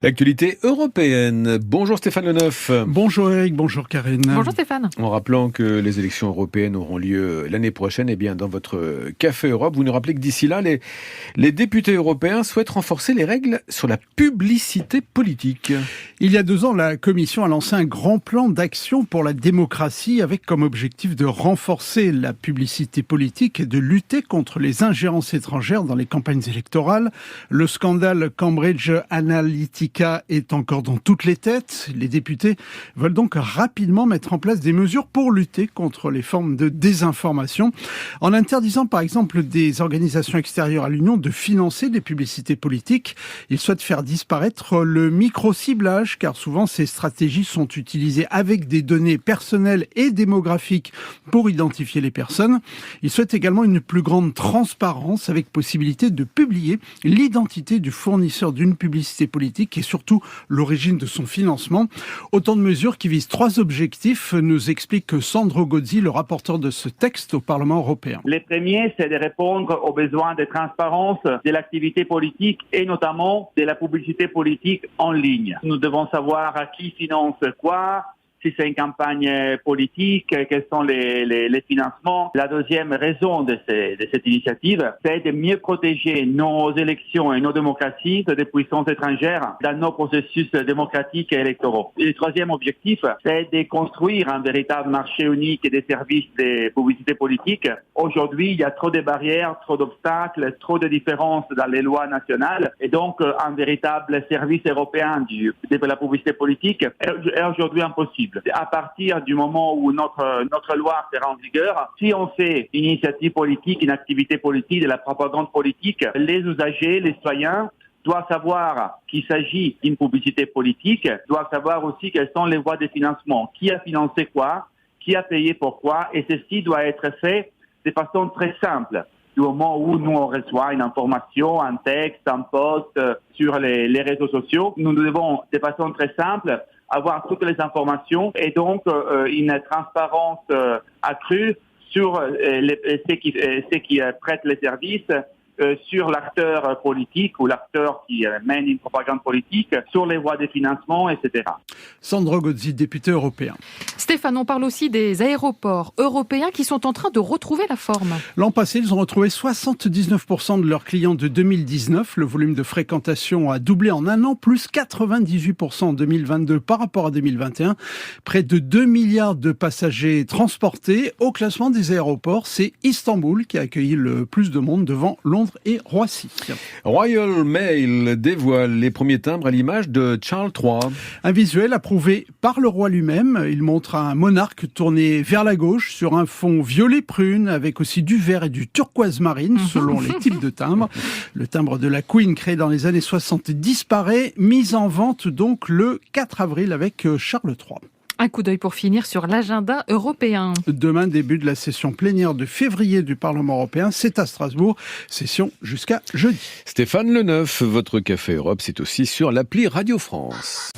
L'actualité européenne. Bonjour Stéphane Leneuf. Bonjour Eric, bonjour Karine. Bonjour Stéphane. En rappelant que les élections européennes auront lieu l'année prochaine, dans votre Café Europe, vous nous rappelez que d'ici là, les députés européens souhaitent renforcer les règles sur la publicité politique. Il y a 2 ans, la Commission a lancé un grand plan d'action pour la démocratie avec comme objectif de renforcer la publicité politique et de lutter contre les ingérences étrangères dans les campagnes électorales. Le scandale Cambridge Analytica est encore dans toutes les têtes. Les députés veulent donc rapidement mettre en place des mesures pour lutter contre les formes de désinformation, en interdisant par exemple des organisations extérieures à l'Union de financer des publicités politiques. Ils souhaitent faire disparaître le micro-ciblage, car souvent ces stratégies sont utilisées avec des données personnelles et démographiques pour identifier les personnes. Ils souhaitent également une plus grande transparence avec possibilité de publier l'identité du fournisseur d'une publicité politique et surtout l'origine de son financement. Autant de mesures qui visent 3 objectifs, nous explique Sandro Gozzi, le rapporteur de ce texte au Parlement européen. Le premier, c'est de répondre aux besoins de transparence de l'activité politique et notamment de la publicité politique en ligne. Nous devons savoir à qui finance quoi, si c'est une campagne politique, quels sont les financements. La deuxième raison de cette initiative, c'est de mieux protéger nos élections et nos démocraties des puissances étrangères dans nos processus démocratiques et électoraux. Et le troisième objectif, c'est de construire un véritable marché unique des services de publicité politique. Aujourd'hui, il y a trop de barrières, trop d'obstacles, trop de différences dans les lois nationales. Et donc, un véritable service européen de la publicité politique est aujourd'hui impossible. À partir du moment où notre loi sera en vigueur, si on fait une initiative politique, une activité politique, de la propagande politique, les usagers, les citoyens doivent savoir qu'il s'agit d'une publicité politique, doivent savoir aussi quelles sont les voies de financement, qui a financé quoi, qui a payé pourquoi, et ceci doit être fait de façon très simple. Du moment où nous on reçoit une information, un texte, un post sur les réseaux sociaux, nous devons de façon très simple avoir toutes les informations et donc une transparence accrue sur ceux qui prêtent les services, sur l'acteur politique ou l'acteur qui mène une propagande politique, sur les voies de financement, etc. Sandro Gozzi, député européen. Stéphane, on parle aussi des aéroports européens qui sont en train de retrouver la forme. L'an passé, ils ont retrouvé 79% de leurs clients de 2019. Le volume de fréquentation a doublé en un an, plus 98% en 2022 par rapport à 2021. Près de 2 milliards de passagers transportés. Au classement des aéroports, c'est Istanbul qui a accueilli le plus de monde devant Londres et Roissy. Royal Mail dévoile les premiers timbres à l'image de Charles III. Un visuel approuvé par le roi lui-même. Il montre un monarque tourné vers la gauche sur un fond violet-prune avec aussi du vert et du turquoise marine selon les types de timbres. Le timbre de la Queen créé dans les années 60 disparaît, mis en vente donc le 4 avril avec Charles III. Un coup d'œil pour finir sur l'agenda européen. Demain, début de la session plénière de février du Parlement européen. C'est à Strasbourg. Session jusqu'à jeudi. Stéphane Leneuf, votre Café Europe, c'est aussi sur l'appli Radio France.